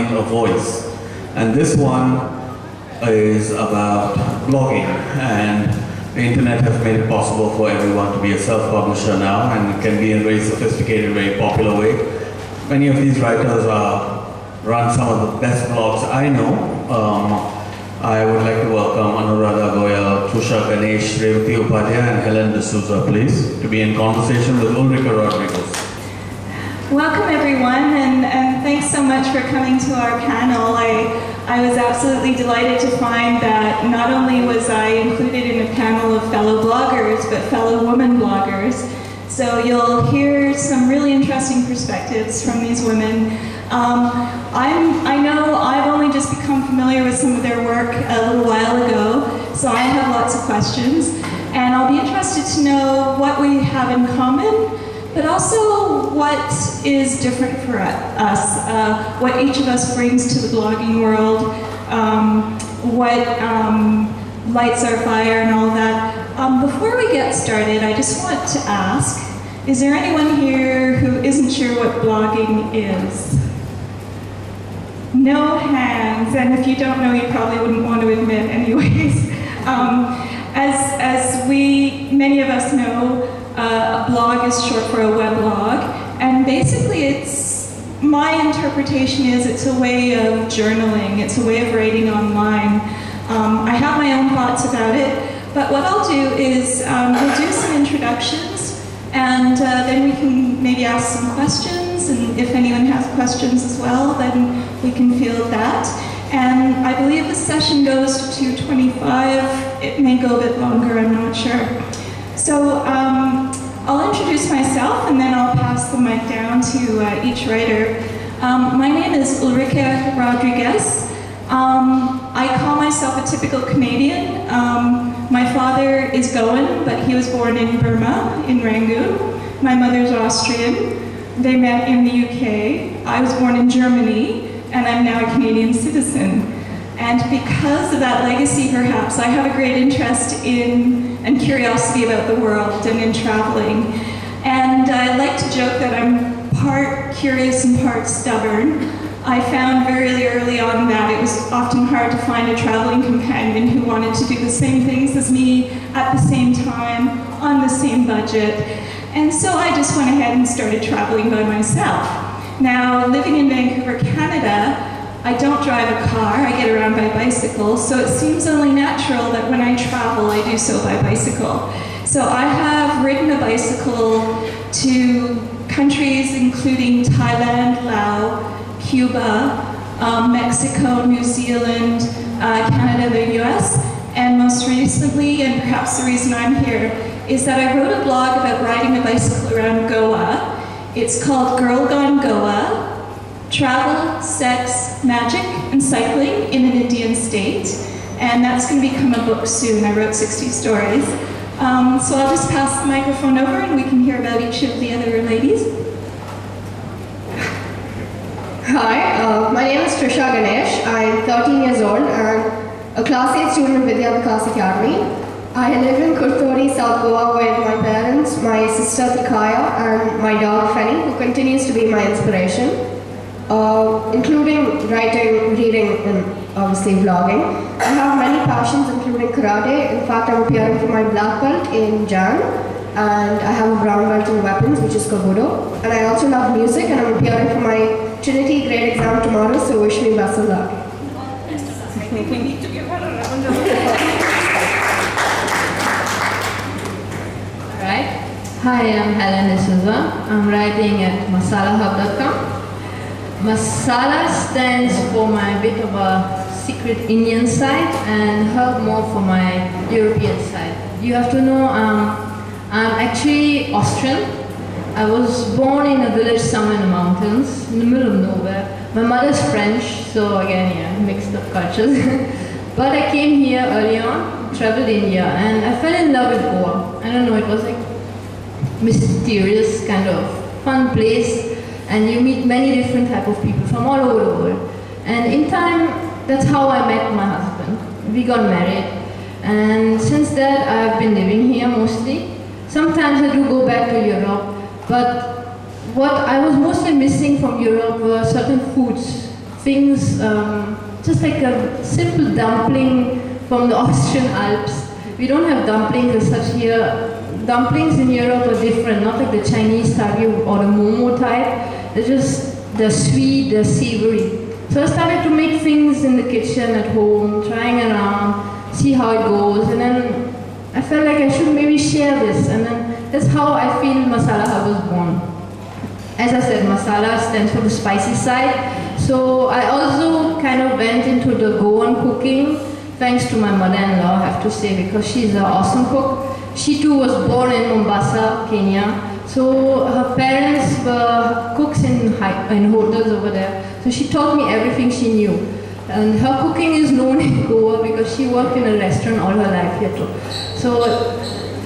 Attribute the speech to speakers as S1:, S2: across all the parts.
S1: Becoming a Voice. And this one is about blogging, and the internet has made it possible for everyone to be a self-publisher now, and it can be in a very sophisticated, very popular way. Many of these writers run some of the best blogs I know. I would like to welcome Anuradha, Goyal, Trusha, Ganesh, Revati, Upadhya, and Helene, please, to be in conversation with Ulrike Rodrigues.
S2: Welcome everyone, and thanks so much for coming to our panel. I was absolutely delighted to find that not only was I included in a panel of fellow bloggers, but fellow women bloggers. So you'll hear some really interesting perspectives from these women. I know I've only just become familiar with some of their work a little while ago, so I have lots of questions. And I'll be interested to know what we have in common, but also what is different for us, what each of us brings to the blogging world, what lights our fire and all that. Before we get started, I just want to ask, is there anyone here who isn't sure what blogging is? No hands, and if you don't know, you probably wouldn't want to admit anyways. As many of us know, a blog is short for a weblog, and basically my interpretation is it's a way of journaling, it's a way of writing online. I have my own thoughts about it, but what I'll do is we'll do some introductions, and then we can maybe ask some questions, and if anyone has questions as well, then we can field that. And I believe the session goes to 2:25. It may go a bit longer, I'm not sure. So I'll introduce myself, and then I'll pass the mic down to each writer. My name is Ulrike Rodrigues. I call myself a typical Canadian. My father is Goyal, but he was born in Burma, in Rangoon. My mother's Austrian. They met in the UK. I was born in Germany, and I'm now a Canadian citizen. And because of that legacy, perhaps, I have a great interest in and curiosity about the world and in traveling. And I like to joke that I'm part curious and part stubborn. I found very early on that it was often hard to find a traveling companion who wanted to do the same things as me at the same time, on the same budget. And so I just went ahead and started traveling by myself. Now, living in Vancouver, Canada, I don't drive a car, I get around by bicycle, so it seems only natural that when I travel, I do so by bicycle. So I have ridden a bicycle to countries including Thailand, Laos, Cuba, Mexico, New Zealand, Canada, the US, and most recently, and perhaps the reason I'm here, is that I wrote a blog about riding a bicycle around Goa. It's called Girl Gone Goa, Travel, Sex, Magic, and Cycling in an Indian State. And that's going to become a book soon. I wrote 60 stories. So I'll just pass the microphone over and we can hear about each of the other ladies.
S3: Hi, my name is Trusha Ganesh. I'm 13 years old and a Class 8 student of Vidya Vikas Academy. I live in Kurtori, South Goa with my parents, my sister Tikaya, and my dog Fanny, who continues to be my inspiration, including writing, reading, and obviously vlogging. I have many passions, including karate. In fact, I'm appearing for my black belt in Jan, and I have a brown belt in weapons, which is Kobudo. And I also love music, and I'm appearing for my Trinity grade exam tomorrow, so wish me best of luck.
S2: I think we need to give her a round of
S4: Right. Hi, I'm Helene. I'm writing at masalahub.com. Masala stands for my bit of a secret Indian side, and Hub more for my European side. You have to know I'm actually Austrian. I was born in a village somewhere in the mountains, in the middle of nowhere. My mother's French, so again, yeah, mixed up cultures. But I came here early on, traveled India, and I fell in love with Goa. I don't know, it was like mysterious, kind of fun place, and you meet many different type of people from all over the world. And in time, that's how I met my husband. We got married, and since that I've been living here mostly. Sometimes I do go back to Europe, but what I was mostly missing from Europe were certain foods things, just like a simple dumpling from the Austrian Alps. We don't have dumplings as such here. Dumplings in Europe are different, not like the Chinese type or the momo type. They're sweet, they're savory. So I started to make things in the kitchen at home, trying around, see how it goes, and then I felt like I should maybe share this, and then that's how I feel Masala Hub was born. As I said, masala stands for the spicy side, so I also kind of went into the Goan cooking, thanks to my mother-in-law, I have to say, because she's an awesome cook. She too was born in Mombasa, Kenya. So her parents were cooks in hotels over there. So she taught me everything she knew. And her cooking is known in Goa because she worked in a restaurant all her life here too. So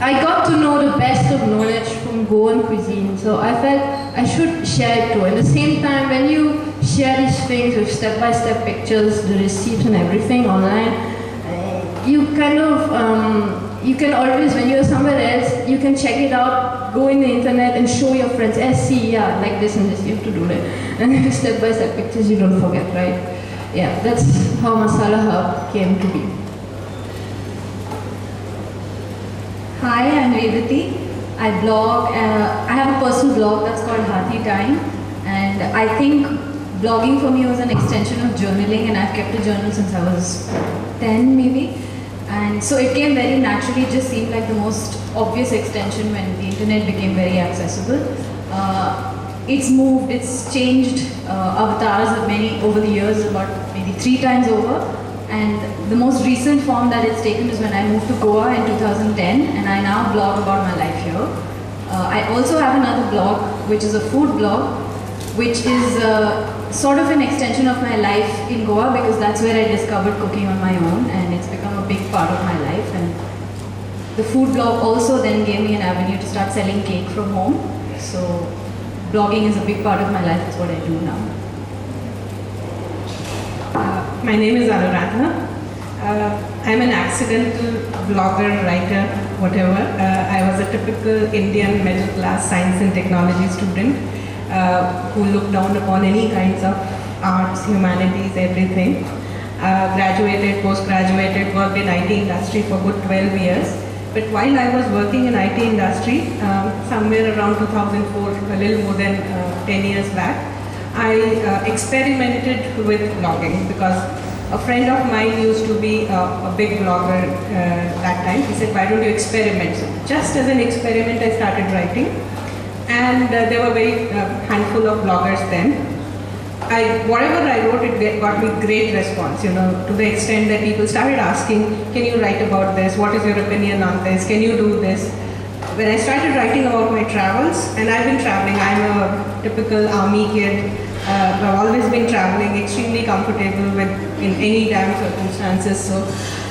S4: I got to know the best of knowledge from Goan cuisine. So I felt I should share it too. At the same time, when you share these things with step-by-step pictures, the receipts and everything online, you kind of, you can always, when you're somewhere else, you can check it out, go in the internet and show your friends, see, yeah, like this and this, you have to do that. And step-by-step pictures you don't forget, right? Yeah, that's how Masala Hub came to be.
S5: Hi, I'm Revati. I blog, I have a personal blog that's called Hathi Time, and I think blogging for me was an extension of journaling, and I've kept a journal since I was 10 maybe. And so it came very naturally, it just seemed like the most obvious extension when the internet became very accessible. It's moved, it's changed avatars of many over the years, about maybe 3 times over. And the most recent form that it's taken is when I moved to Goa in 2010, and I now blog about my life here. I also have another blog, which is a food blog, which is sort of an extension of my life in Goa, because that's where I discovered cooking on my own, and it's become a big part of my life. And the food blog also then gave me an avenue to start selling cake from home. So blogging is a big part of my life, it's what I do now.
S6: My name is Anuradha. I'm an accidental blogger, writer, whatever. I was a typical Indian middle class science and technology student who looked down upon any kinds of arts, humanities, everything. Graduated, post-graduated, worked in IT industry for good 12 years. But while I was working in IT industry, somewhere around 2004, a little more than 10 years back, I experimented with blogging because a friend of mine used to be a big blogger that time. He said, why don't you experiment? So just as an experiment, I started writing. And there were very handful of bloggers then. Whatever I wrote, it got me great response, you know, to the extent that people started asking, can you write about this? What is your opinion on this? Can you do this? When I started writing about my travels, and I've been traveling, I'm a typical army kid. I've always been traveling, extremely comfortable with in any damn circumstances. So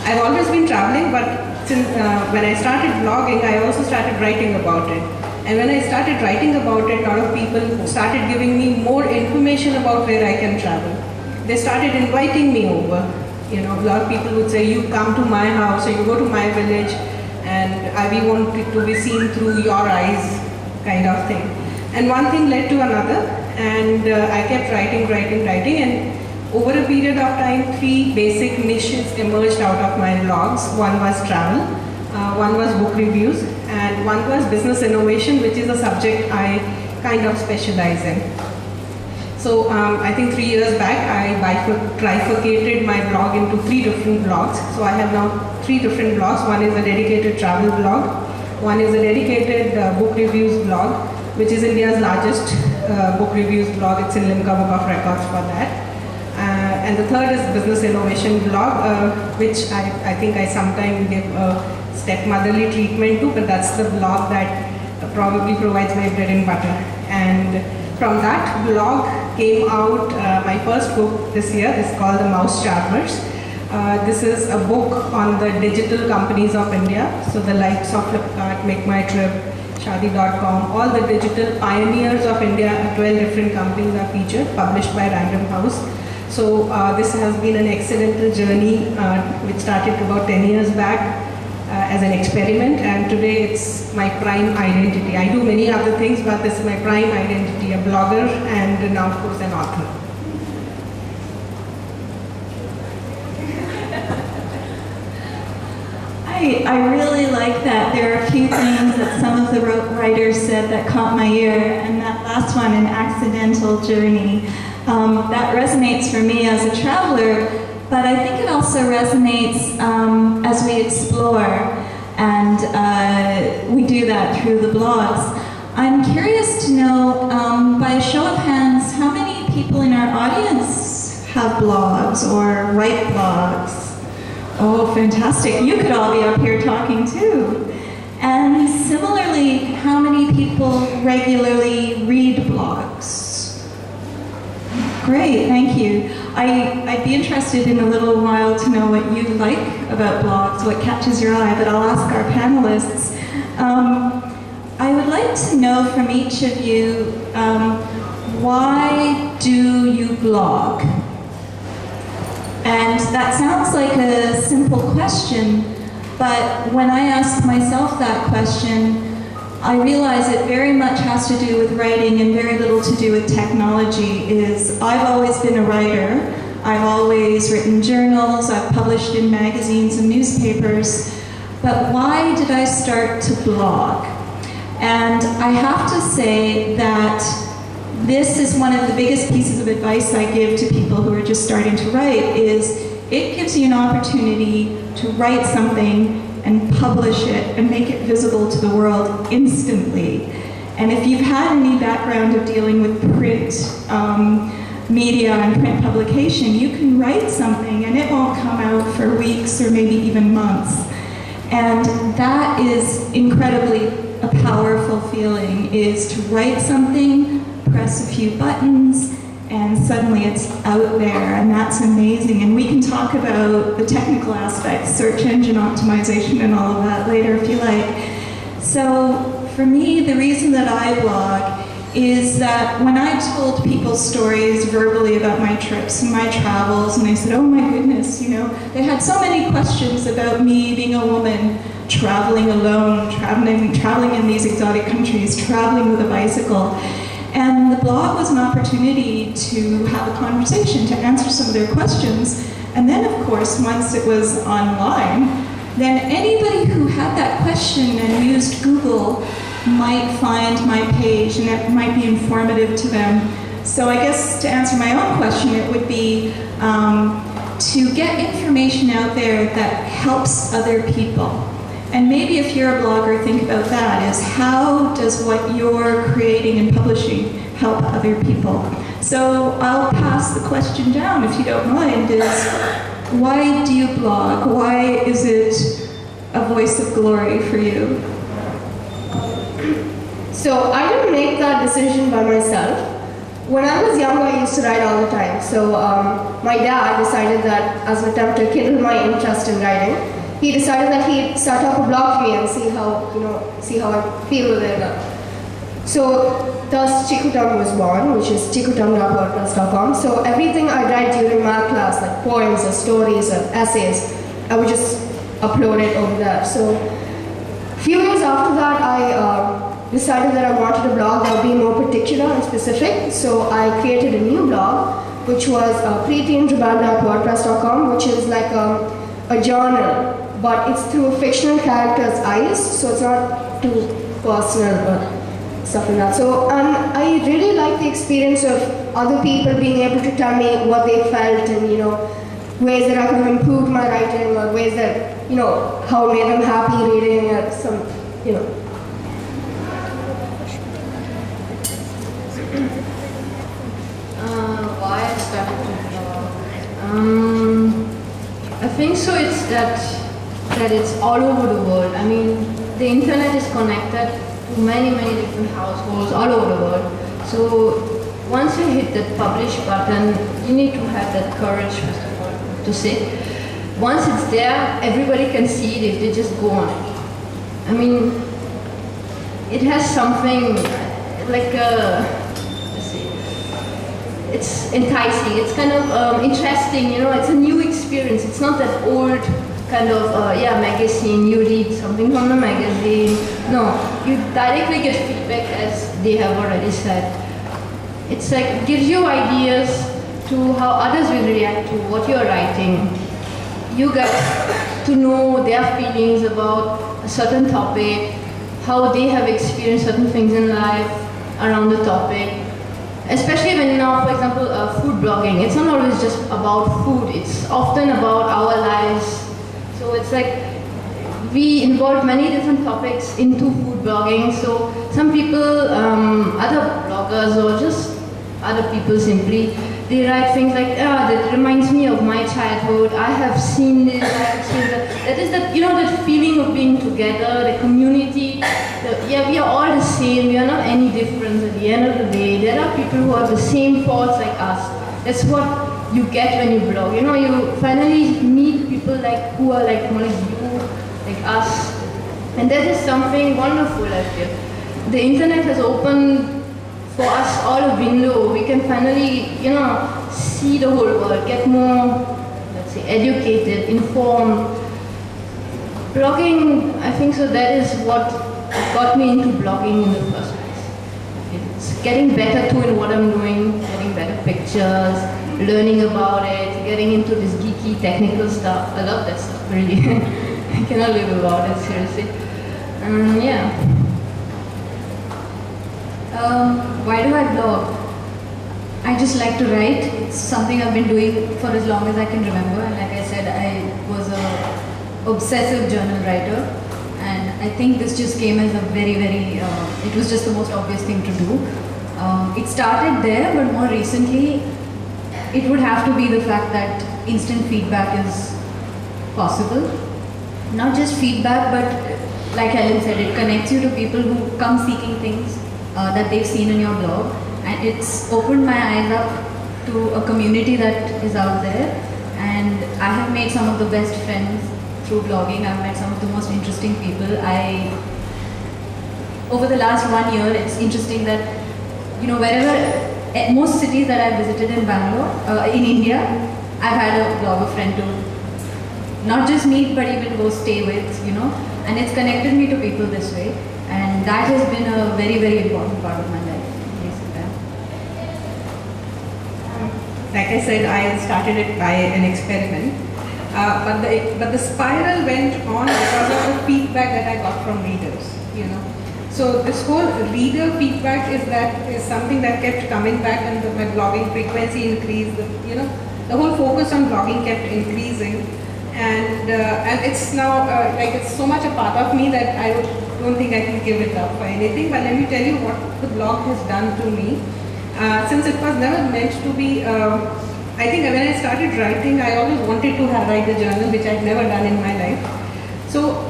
S6: I've always been traveling, but since when I started blogging, I also started writing about it. And when I started writing about it, a lot of people started giving me more information about where I can travel. They started inviting me over. You know, a lot of people would say, you come to my house or you go to my village, and we want it to be seen through your eyes, kind of thing. And one thing led to another, and I kept writing, and over a period of time, 3 basic niches emerged out of my blogs. One was travel, one was book reviews, and one was business innovation, which is a subject I kind of specialize in. So I think 3 years back, I trifurcated my blog into 3 different blogs. So I have now 3 different blogs. One is a dedicated travel blog, one is a dedicated book reviews blog, which is India's largest book reviews blog. It's in Limca Book of Records for that. And the third is business innovation blog, which I think I sometimes give a stepmotherly treatment to, but that's the blog that probably provides my bread and butter. And from that blog came out my first book this year. It's called The Mouse Charmers. This is a book on the digital companies of India. So the likes of Flipkart, Make My Trip, Shadi.com, all the digital pioneers of India, 12 different companies are featured, published by Random House. So this has been an accidental journey which started about 10 years back as an experiment, and today it's my prime identity. I do many other things, but this is my prime identity, a blogger and now of course an author.
S2: Great, I really like that. There are a few things that some of the writers said that caught my ear, and that last one, an accidental journey. That resonates for me as a traveler, but I think it also resonates as we explore, and we do that through the blogs. I'm curious to know, by a show of hands, how many people in our audience have blogs or write blogs? Oh, fantastic. You could all be up here talking too. And similarly, how many people regularly read blogs? Great, thank you. I'd be interested in a little while to know what you like about blogs, what catches your eye, but I'll ask our panelists. I would like to know from each of you, why do you blog? And that sounds like a simple question, but when I ask myself that question, I realize it very much has to do with writing and very little to do with technology. I've always been a writer. I've always written journals, I've published in magazines and newspapers, but why did I start to blog? And I have to say that this is one of the biggest pieces of advice I give to people who are just starting to write, is it gives you an opportunity to write something and publish it and make it visible to the world instantly. And if you've had any background of dealing with print media and print publication, you can write something and it won't come out for weeks or maybe even months. And that is incredibly a powerful feeling, is to write something, press a few buttons, and suddenly it's out there, and that's amazing. And we can talk about the technical aspects, search engine optimization and all of that later if you like. So for me, the reason that I blog is that when I told people stories verbally about my trips and my travels, and they said, oh my goodness, you know, they had so many questions about me being a woman, traveling alone, traveling in these exotic countries, traveling with a bicycle. And the blog was an opportunity to have a conversation, to answer some of their questions. And then, of course, once it was online, then anybody who had that question and used Google might find my page, and it might be informative to them. So I guess to answer my own question, it would be to get information out there that helps other people. And maybe if you're a blogger, think about that, is how does what you're creating and publishing help other people? So I'll pass the question down, if you don't mind, is why do you blog? Why is it a voice of glory for you?
S3: So I didn't make that decision by myself. When I was younger, I used to write all the time. So my dad decided that as an attempt to kindle my interest in writing, he decided that he'd start up a blog for me and see how I feel with it. So thus Chikutam was born, which is chikutam.wordpress.com. So everything I write during math class, like poems or stories or essays, I would just upload it over there. So a few years after that, I decided that I wanted a blog that would be more particular and specific. So I created a new blog, which was preteenrebel.wordpress.com, which is like a journal, but it's through a fictional character's eyes, so it's not too personal or stuff like that. So I really like the experience of other people being able to tell me what they felt, and ways that I could have improved my writing, or ways that how it made them happy reading, or some
S4: Why I started to blog? I think so. It's that it's all over the world. I mean, the internet is connected to many different households all over the world. So once you hit that publish button, you need to have that courage, first of all, to say. Once it's there, everybody can see it if they just go on it. I mean, it has something like it's enticing, it's kind of interesting, it's a new experience. It's not that old kind of, magazine, you read something from the magazine. No, you directly get feedback, as they have already said. It's like, it gives you ideas to how others will react to what you're writing. You get to know their feelings about a certain topic, how they have experienced certain things in life around the topic. Especially when now, for example, food blogging, it's not always just about food, it's often about our lives. So it's like, we involve many different topics into food blogging. So some people, other bloggers or just other people simply, they write things like, that reminds me of my childhood, I have seen this, I have seen that. That is that, that feeling of being together, the community. We are all the same, we are not any different at the end of the day. There are people who have the same thoughts like us. That's what you get when you blog. You finally meet people who are more like you, like us. And that is something wonderful, I feel. The internet has opened for us all a window. We can finally, see the whole world, get more, let's say, educated, informed. Blogging, I think so, that is what got me into blogging in the first place. It's getting better too in what I'm doing, getting better pictures, learning about it, getting into this geeky technical stuff. I love that stuff, really. I cannot live without it, seriously. Yeah.
S5: Why do I blog? I just like to write. It's something I've been doing for as long as I can remember. And like I said, I was an obsessive journal writer. And I think this just came as a very, it was just the most obvious thing to do. It started there, but more recently, it would have to be the fact that instant feedback is possible. Not just feedback, but like Helen said, it connects you to people who come seeking things that they've seen in your blog, and it's opened my eyes up to a community that is out there, and I have made some of the best friends through blogging. I've met some of the most interesting people. Over the last 1 year, it's interesting that, wherever, most cities that I've visited in Bangalore, in India, I've had a blogger friend to not just meet, but even go stay with, and it's connected me to people this way. And that has been a very, very important part of my life in recent time.
S6: Like I said, I started it by an experiment, but the spiral went on because of the feedback that I got from readers. So this whole reader feedback is something that kept coming back, and my blogging frequency increased. The whole focus on blogging kept increasing, and it's now it's so much a part of me that I don't think I can give it up for anything. But let me tell you what the blog has done to me. Since it was never meant to be, I think when I started writing, I always wanted to write a journal, which I'd never done in my life. So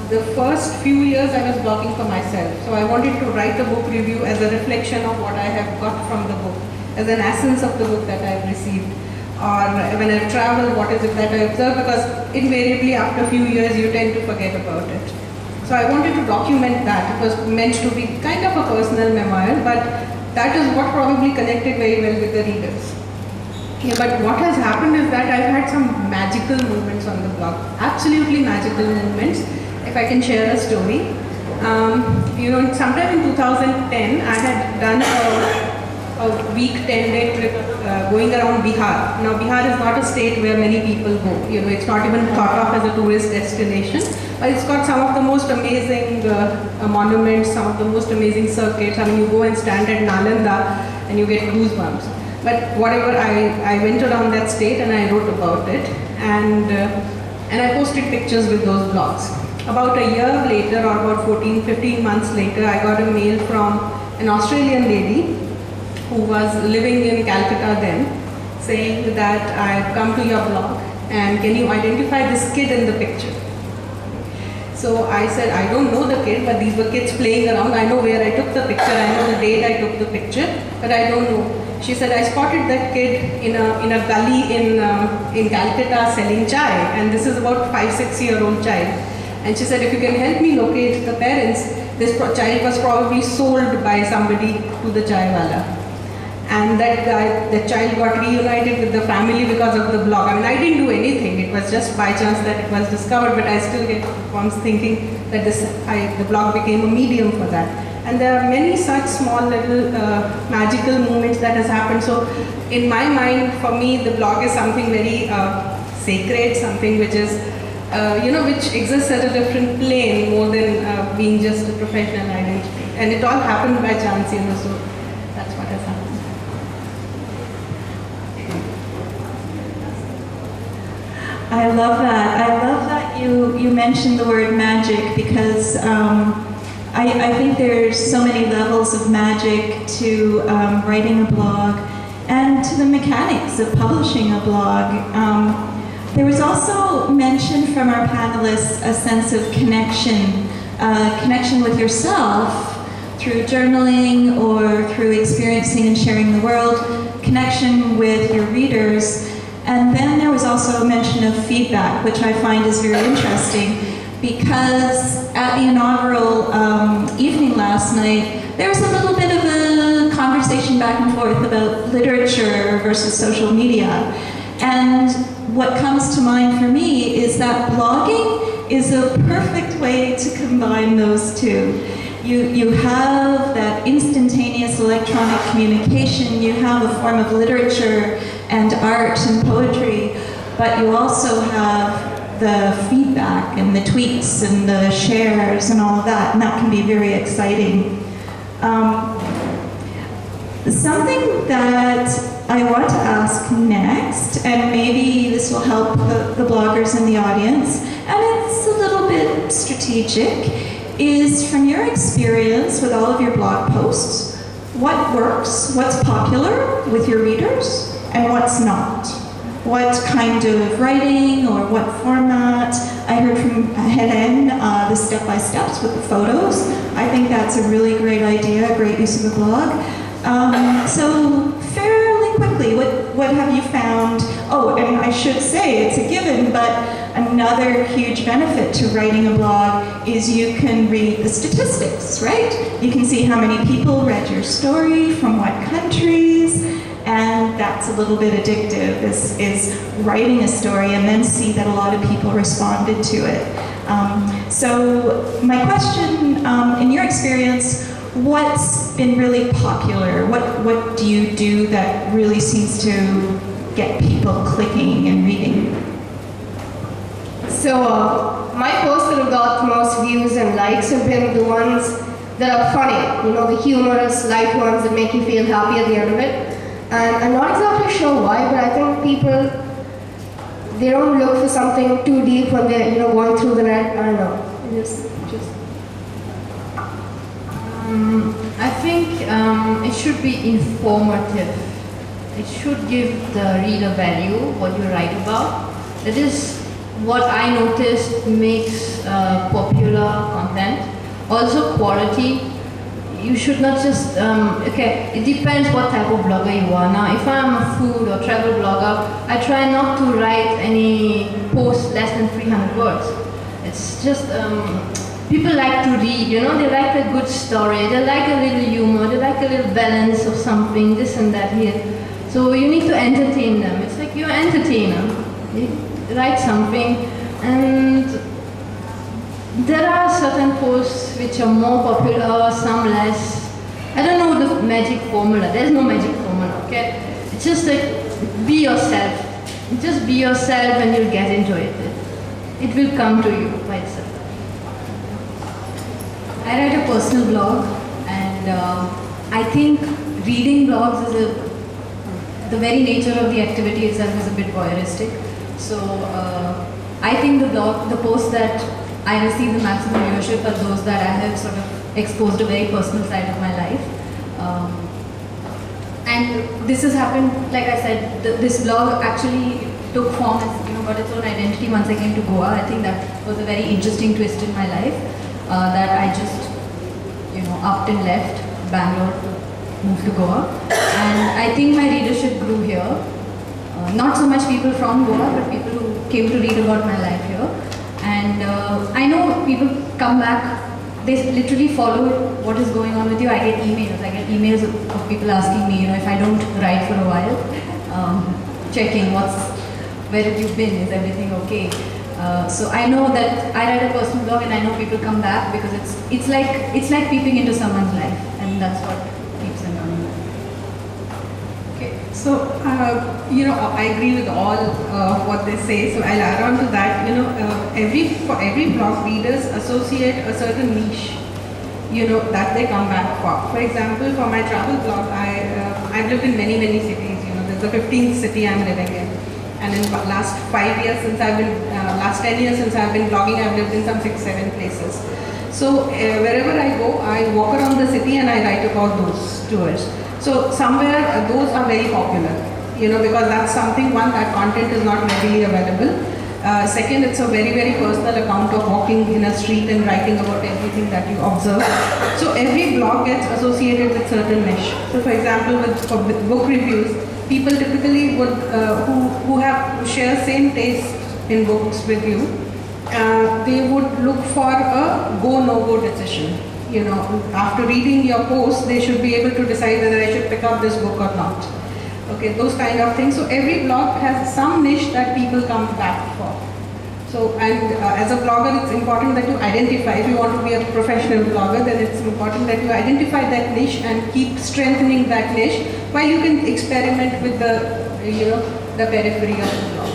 S6: the first few years I was blogging for myself. So I wanted to write a book review as a reflection of what I have got from the book, as an essence of the book that I've received. Or when I've traveled, what is it that I observed, because invariably after a few years you tend to forget about it. So I wanted to document that. It was meant to be kind of a personal memoir, but that is what probably connected very well with the readers. Yeah, but what has happened is that I've had some magical moments on the blog, absolutely magical moments. If I can share a story. Sometime in 2010, I had done a week 10-day trip going around Bihar. Now Bihar is not a state where many people go. It's not even thought of as a tourist destination, but it's got some of the most amazing monuments, some of the most amazing circuits. I mean, you go and stand at Nalanda and you get goosebumps. But whatever, I went around that state and I wrote about it, and I posted pictures with those blogs. About a year later, or about 15 months later, I got a mail from an Australian lady who was living in Calcutta then, saying that I've come to your blog and can you identify this kid in the picture? So I said, I don't know the kid, but these were kids playing around. I know where I took the picture, I know the date I took the picture, but I don't know. She said, I spotted that kid in a gully in Calcutta selling chai, and this is about 5-6-year-old child. And she said, if you can help me locate the parents, this child was probably sold by somebody to the chai wala. And the child got reunited with the family because of the blog. I mean, I didn't do anything. It was just by chance that it was discovered, but I still get once thinking that the blog became a medium for that. And there are many such small little magical moments that has happened. So in my mind, for me, the blog is something very sacred, something which is which exists at a different plane more than being just a professional identity. And it all happened by chance, so that's what has happened.
S2: I love that. I love that you mentioned the word magic, because I think there's so many levels of magic to writing a blog and to the mechanics of publishing a blog. There was also mentioned from our panelists a sense of connection, connection with yourself through journaling or through experiencing and sharing the world, connection with your readers. And then there was also a mention of feedback, which I find is very interesting, because at the inaugural evening last night, there was a little bit of a conversation back and forth about literature versus social media. And what comes to mind for me is that blogging is a perfect way to combine those two. You have that instantaneous electronic communication, you have a form of literature and art and poetry, but you also have the feedback and the tweets and the shares and all of that, and that can be very exciting. Something that I want to ask next, and maybe this will help the bloggers in the audience, and it's a little bit strategic, is from your experience with all of your blog posts, what works, what's popular with your readers, and what's not? What kind of writing or what format? I heard from Helene the step-by-steps with the photos. I think that's a really great idea, a great use of a blog. So fairly quickly, what have you found? Oh, and I should say it's a given, but another huge benefit to writing a blog is you can read the statistics, right? You can see how many people read your story, from what countries, and that's a little bit addictive, is writing a story and then see that a lot of people responded to it. So my question, in your experience, what's been really popular? What do you do that really seems to get people clicking and reading?
S3: So my posts that have got most views and likes have been the ones that are funny, the humorous, light ones that make you feel happy at the end of it. And I'm not exactly sure why, but I think people, they don't look for something too deep when they're going through the net. I don't know. Just
S4: I think it should be informative. It should give the reader value, what you write about. That is what I noticed makes popular content. Also quality. You should not just, okay, it depends what type of blogger you are. Now, if I'm a food or travel blogger, I try not to write any posts less than 300 words. It's just, people like to read, they like a good story, they like a little humor, they like a little balance of something, this and that here. So you need to entertain them. It's like you're an entertainer. You write something, and there are certain posts which are more popular, some less. I don't know the magic formula. There's no magic formula, okay? It's just like, be yourself. Just be yourself and you'll get into it. It will come to you by itself.
S5: I write a personal blog, and I think reading blogs is the very nature of the activity itself is a bit voyeuristic. So I think the posts that I receive the maximum viewership are those that I have sort of exposed a very personal side of my life. And this has happened, like I said, this blog actually took form and got its own identity once I came to Goa. I think that was a very interesting twist in my life, that I just upped and left Bangalore to move to Goa. And I think my readership grew here. Not so much people from Goa, but people who came to read about my life here. And I know people come back, they literally follow what is going on with you. I get emails of people asking me, if I don't write for a while, checking where have you been, is everything okay? So I know that I write a personal blog and I know people come back because it's like peeping into someone's life, and that's what keeps them coming back. Okay.
S6: So, I agree with all of what they say. So I'll add on to that. For every blog, readers associate a certain niche, that they come back for. For example, for my travel blog, I've lived in many cities. There's the 15th city I'm living in, and in the last 5 years since last 10 years since I've been blogging, I've lived in some 6-7 places. So wherever I go, I walk around the city and I write about those tours. So somewhere those are very popular, because that's something, one, that content is not readily available. Second, it's a very personal account of walking in a street and writing about everything that you observe. So every blog gets associated with certain niche. So for example, with book reviews, people typically would, who share same taste in books with you, they would look for a go-no-go decision. After reading your post, they should be able to decide whether I should pick up this book or not. Okay, those kind of things. So every blog has some niche that people come back for. So, and as a blogger, it's important that you identify. If you want to be a professional blogger, then it's important that you identify that niche and keep strengthening that niche, while you can experiment with the periphery of the blog.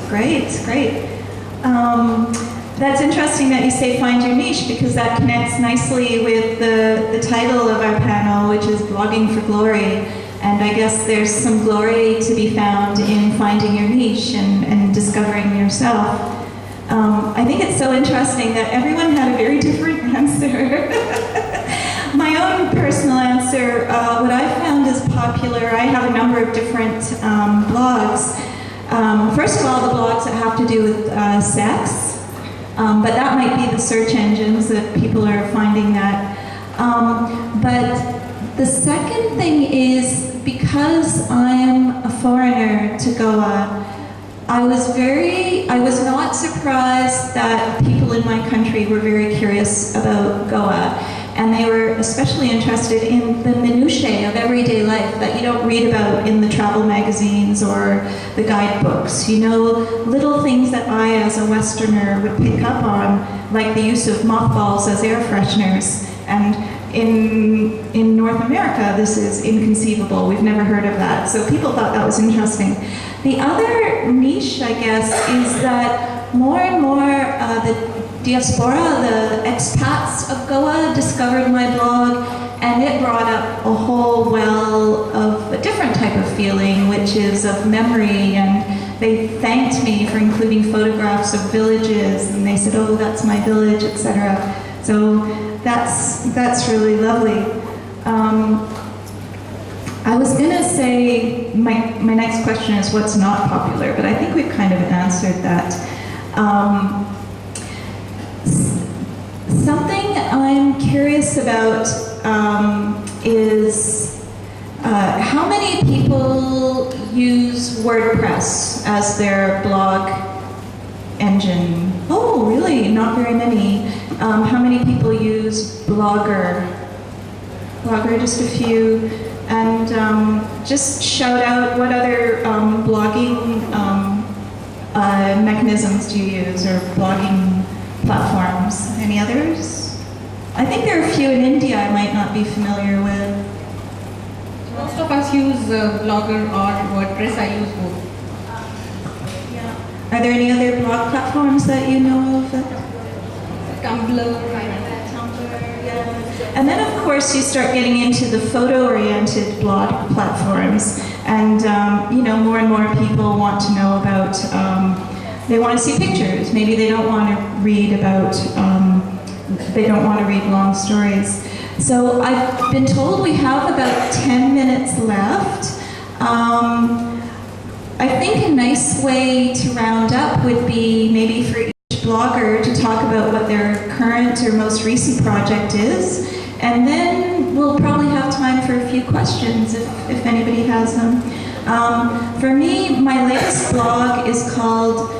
S2: Great. That's interesting that you say find your niche, because that connects nicely with the title of our panel, which is Blogging for Glory. And I guess there's some glory to be found in finding your niche and discovering yourself. I think it's so interesting that everyone had a very different answer. My own personal answer, what I found is popular, I have a number of different blogs. First of all, the blogs that have to do with sex. But that might be the search engines that people are finding that. But the second thing is, because I'm a foreigner to Goa, I was not surprised that people in my country were very curious about Goa. And they were especially interested in the minutiae of everyday life that you don't read about in the travel magazines or the guidebooks. Little things that I, as a Westerner, would pick up on, like the use of mothballs as air fresheners. And in North America, this is inconceivable. We've never heard of that. So people thought that was interesting. The other niche, I guess, is that more and more the diaspora, the expats of Goa, discovered my blog, and it brought up a whole well of a different type of feeling, which is of memory, and they thanked me for including photographs of villages, and they said, oh, that's my village, etc. So that's really lovely. I was gonna say, my next question is what's not popular, but I think we've kind of answered that. Something I'm curious about is how many people use WordPress as their blog engine? Oh, really? Not very many. How many people use Blogger? Blogger, just a few. And just shout out what other blogging mechanisms do you use, or blogging platforms? Any others? I think there are a few in India I might not be familiar with.
S6: Most of us use Blogger or WordPress. I use both.
S2: Yeah. Are there any other blog platforms that you know of?
S6: Tumblr.
S2: And then, of course, you start getting into the photo-oriented blog platforms, and more and more people want to know about. They want to see pictures. Maybe they don't want to read about. They don't want to read long stories. So I've been told we have about 10 minutes left. I think a nice way to round up would be maybe for each blogger to talk about what their current or most recent project is. And then we'll probably have time for a few questions if anybody has them. For me, my latest blog is called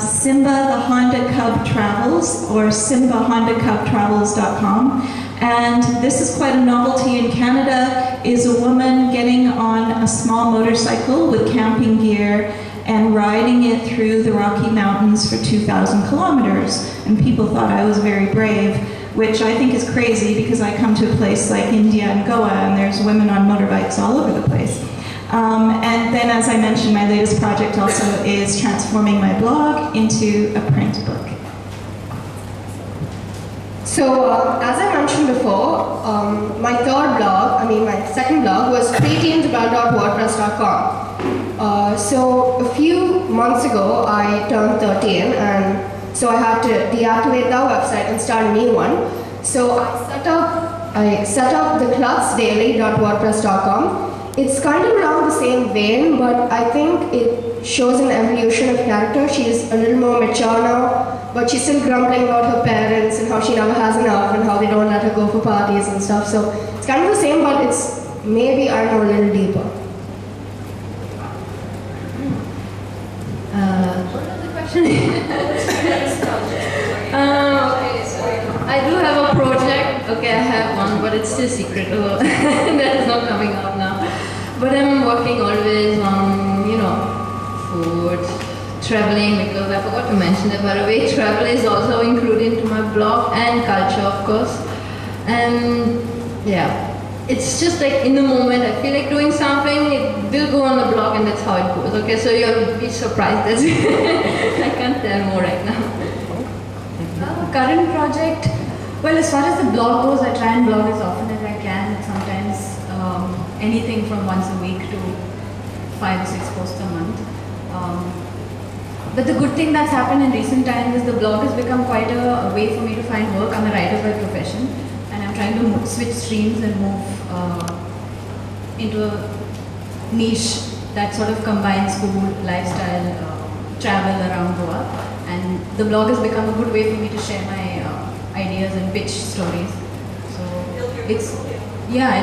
S2: Simba the Honda Cub Travels, or SimbaHondaCubTravels.com. And this is quite a novelty in Canada, is a woman getting on a small motorcycle with camping gear and riding it through the Rocky Mountains for 2,000 kilometers. And people thought I was very brave, which I think is crazy because I come to a place like India and Goa and there's women on motorbikes all over the place. And then, as I mentioned, my latest project also is transforming my blog into a print book.
S3: So, as I mentioned before, my second blog was preteensabout.wordpress.com. So, a few months ago, I turned 13, and so I had to deactivate that website and start a new one. So, I set up the klutzdaily.wordpress.com. It's kind of around the same vein, but I think it shows an evolution of character. She's a little more mature now, but she's still grumbling about her parents and how she never has enough and how they don't let her go for parties and stuff. So it's kind of the same, but it's maybe, I don't know, a little deeper.
S4: What was the question? I do have a project. Okay, I have one, but it's still secret. That is not coming out now. But I'm working always on, food, traveling, because I forgot to mention that, by the way, travel is also included into my blog, and culture, of course. And yeah, it's just like in the moment, I feel like doing something, it will go on the blog, and that's how it goes. Okay, so you'll be surprised. I can't tell more right now.
S5: Current project, well, as far as the blog goes, I try and blog as often as I can. Sometimes anything from once a week to 5 or 6 posts a month. But the good thing that's happened in recent times is the blog has become quite a way for me to find work. I'm a writer by profession, and I'm trying to switch streams and move into a niche that sort of combines food, lifestyle, travel around Goa. And the blog has become a good way for me to share my ideas and pitch stories. So it's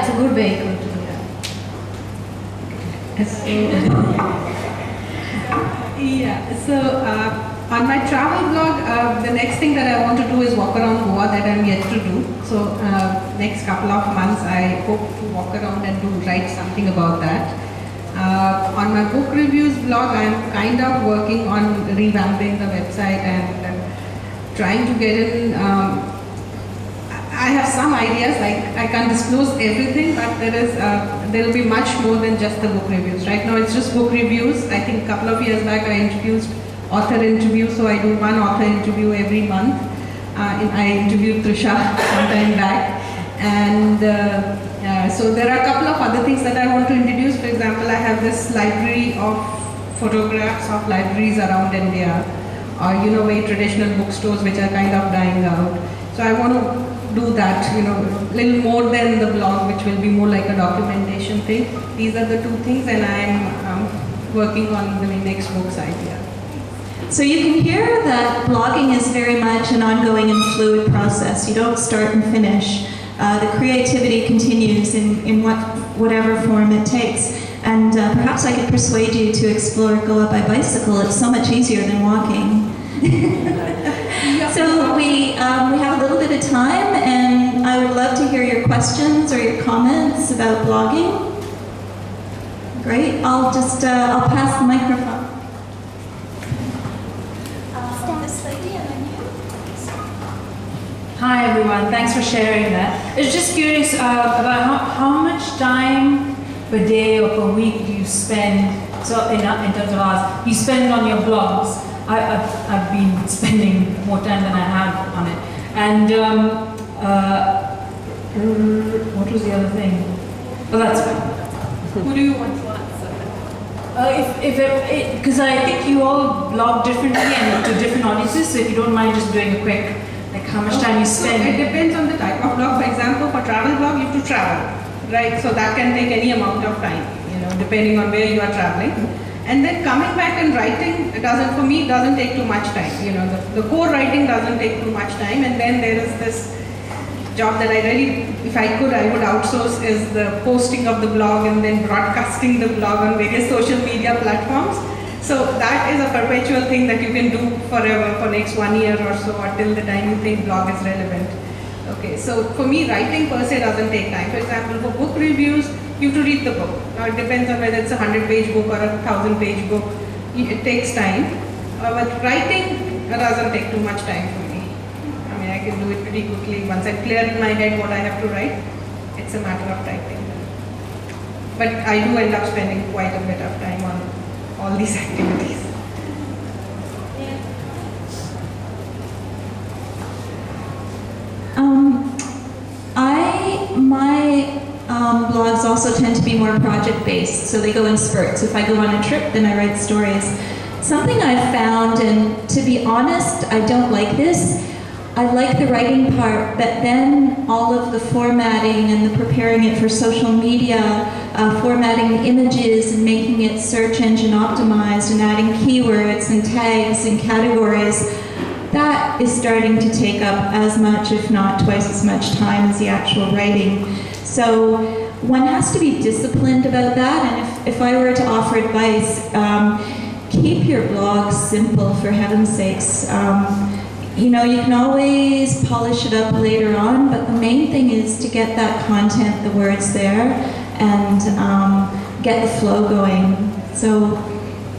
S5: a good vehicle to do that.
S6: So on my travel blog, the next thing that I want to do is walk around Goa that I'm yet to do. So next couple of months I hope to walk around and write something about that. On my book reviews blog, I'm kind of working on revamping the website and trying to get in. I have some ideas, like I can't disclose everything, but there will be much more than just the book reviews. Right now it's just book reviews. I think a couple of years back I introduced author interviews, so I do one author interview every month. I interviewed Trusha sometime back, and so there are a couple of other things that I want to introduce. For example, I have this library of photographs of libraries around India, or very traditional bookstores which are kind of dying out. So I want to do that, a little more than the blog, which will be more like a documentation thing. These are the two things, and I'm working on the next book's idea.
S2: So you can hear that blogging is very much an ongoing and fluid process. You don't start and finish. The creativity continues in whatever form it takes. And perhaps I could persuade you to explore Goa by bicycle. It's so much easier than walking. So we have a little bit of time, and I would love to hear your questions or your comments about blogging. Great. I'll pass the microphone. This lady and then you.
S7: Hi everyone, thanks for sharing that. I was just curious about how much time per day or per week do you spend, so in terms of hours, you spend on your blogs. I've been spending more time than I have on it. And what was the other thing? Oh, that's fine.
S6: Who do you want to answer?
S7: Because I think you all blog differently and to different audiences, so if you don't mind just doing a quick, like how much time you spend.
S6: So it depends on the type of blog. For example, for travel blog, you have to travel, right? So that can take any amount of time, depending on where you are traveling. And then coming back and writing, for me, it doesn't take too much time. The core writing doesn't take too much time. And then there is this job that I really, if I could, I would outsource, is the posting of the blog and then broadcasting the blog on various social media platforms. So that is a perpetual thing that you can do forever, for next 1 year or so, or till the time you think blog is relevant. Okay, so for me, writing per se doesn't take time. For example, for book reviews, you have to read the book. Now it depends on whether it's a 100-page book or a 1,000-page book. It takes time. But writing doesn't take too much time for me. I can do it pretty quickly. Once I clear in my head what I have to write, it's a matter of typing. But I do end up spending quite a bit of time on all these activities.
S2: My blogs also tend to be more project-based, so they go in spurts. If I go on a trip, then I write stories. Something I've found, and to be honest, I don't like this. I like the writing part, but then all of the formatting and the preparing it for social media, formatting the images and making it search engine optimized and adding keywords and tags and categories, that is starting to take up as much, if not twice as much time as the actual writing. So one has to be disciplined about that, and if I were to offer advice, keep your blog simple, for heaven's sakes. You know, you can always polish it up later on, but the main thing is to get that content, the words there, and get the flow going. So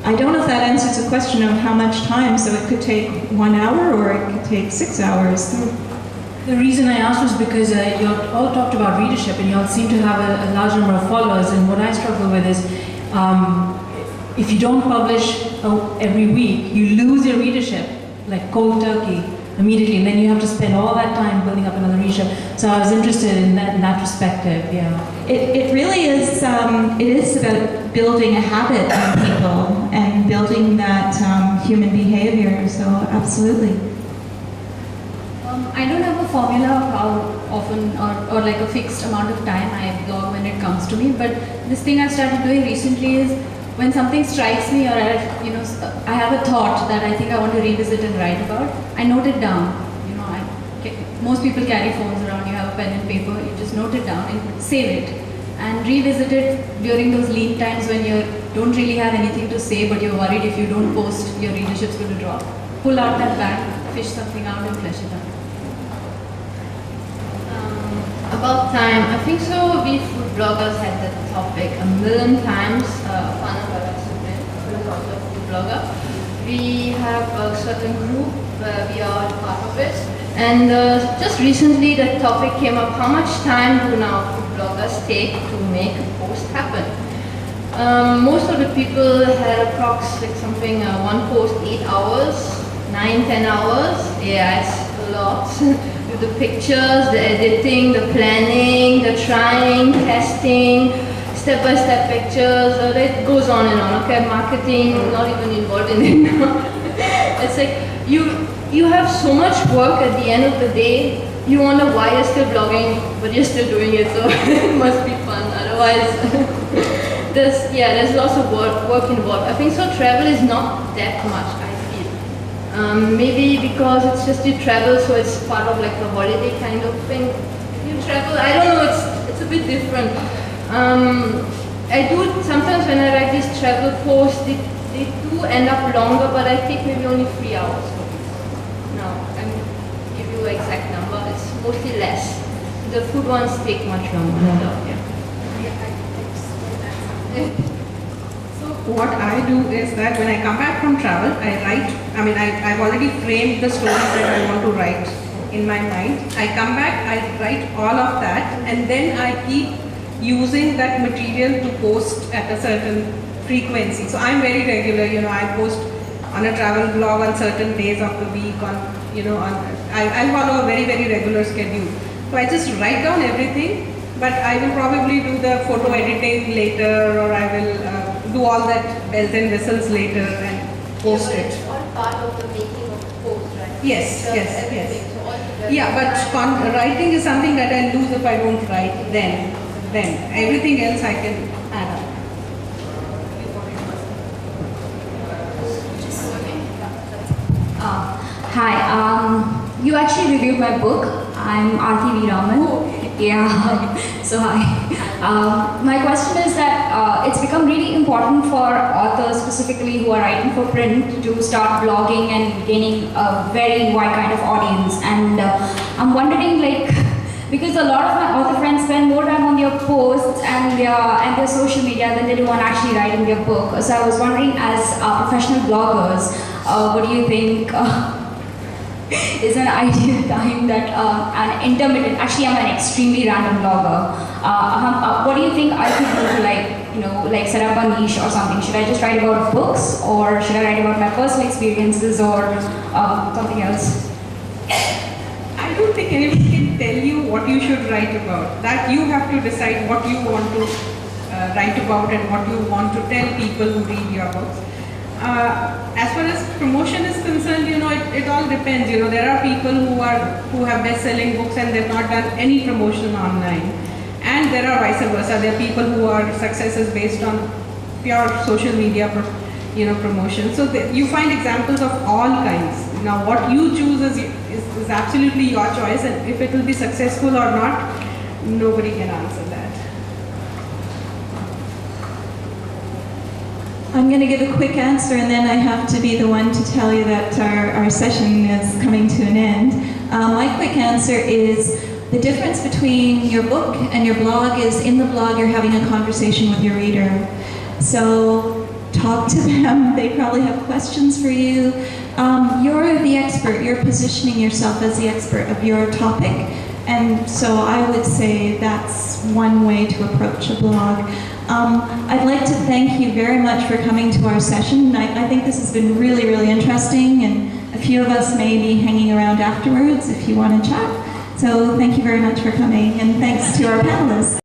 S2: I don't know if that answers the question of how much time, so it could take 1 hour or it could take 6 hours.
S7: The reason I asked was because you all talked about readership and you all seem to have a large number of followers, and what I struggle with is if you don't publish every week, you lose your readership, like cold turkey, immediately, and then you have to spend all that time building up another readership. So I was interested in that perspective, yeah.
S2: It really is, it is about building a habit in people and building that human behavior, so absolutely.
S5: I don't have a formula of how often or like a fixed amount of time I blog when it comes to me, but this thing I've started doing recently is when something strikes me or I have a thought that I think I want to revisit and write about, I note it down. You know, most people carry phones around, you have a pen and paper, you just note it down and save it and revisit it during those lean times when you don't really have anything to say but you're worried if you don't post, your readership's going to drop. Pull out that bag, fish something out and flesh it out.
S4: About time, I think so. We food bloggers had that topic a million times. Also a food blogger. We have a certain group where we are part of it, and just recently the topic came up: how much time do now food bloggers take to make a post happen? Most of the people had approx like something one post 8 hours, 9-10 hours. Yeah, it's a lot. With the pictures, the editing, the planning, the trying, testing, step-by-step pictures, it goes on and on. Okay, marketing, not even involved in it now. It's like you have so much work at the end of the day. You wonder why you're still blogging, but you're still doing it, so it must be fun. Otherwise, there's lots of work involved. I think so. Travel is not that much. Maybe because it's just you travel, so it's part of like a holiday kind of thing. You travel, I don't know, it's a bit different. I do sometimes when I write these travel posts, they do end up longer, but I take maybe only 3 hours. No, I can give you an exact number. It's mostly less. The food ones take much longer. No doubt, yeah.
S6: What I do is that when I come back from travel, I write, I've already framed the stories that I want to write in my mind. I come back, I write all of that, and then I keep using that material to post at a certain frequency. So I'm very regular, I post on a travel blog on certain days of the week, I follow a very, very regular schedule. So I just write down everything, but I will probably do the photo editing later, or I will do all that bells and whistles later and post it.
S4: It's all part of the making of the post, right?
S6: Yes. Yeah, but writing is something that I lose if I don't write then. Everything else I can add up.
S8: Hi, you actually reviewed my book. I'm Aarti V. Raman. Yeah, so hi. My question is that it's become really important for authors specifically who are writing for print to start blogging and gaining a very wide kind of audience. And I'm wondering, because a lot of my author friends spend more time on their posts and their social media than they do on actually writing their book. So I was wondering, as professional bloggers, what do you think? is an ideal time that an intermittent, actually I'm an extremely random blogger. What do you think I could do to like set up a niche or something? Should I just write about books, or should I write about my personal experiences, or something else?
S6: I don't think anyone can tell you what you should write about. That you have to decide what you want to write about and what you want to tell people who read your books. As far as promotion is concerned, it all depends. There are people who have best-selling books and they've not done any promotion online, and there are vice versa. There are people who are successes based on pure social media, promotion. So you find examples of all kinds. Now, what you choose is absolutely your choice, and if it will be successful or not, nobody can answer that.
S2: I'm going to give a quick answer, and then I have to be the one to tell you that our session is coming to an end. My quick answer is the difference between your book and your blog is in the blog you're having a conversation with your reader. So talk to them. They probably have questions for you. You're the expert. You're positioning yourself as the expert of your topic. And so I would say that's one way to approach a blog. I'd like to thank you very much for coming to our session. I think this has been really, really interesting, and a few of us may be hanging around afterwards if you want to chat. So thank you very much for coming, and thanks to our panelists.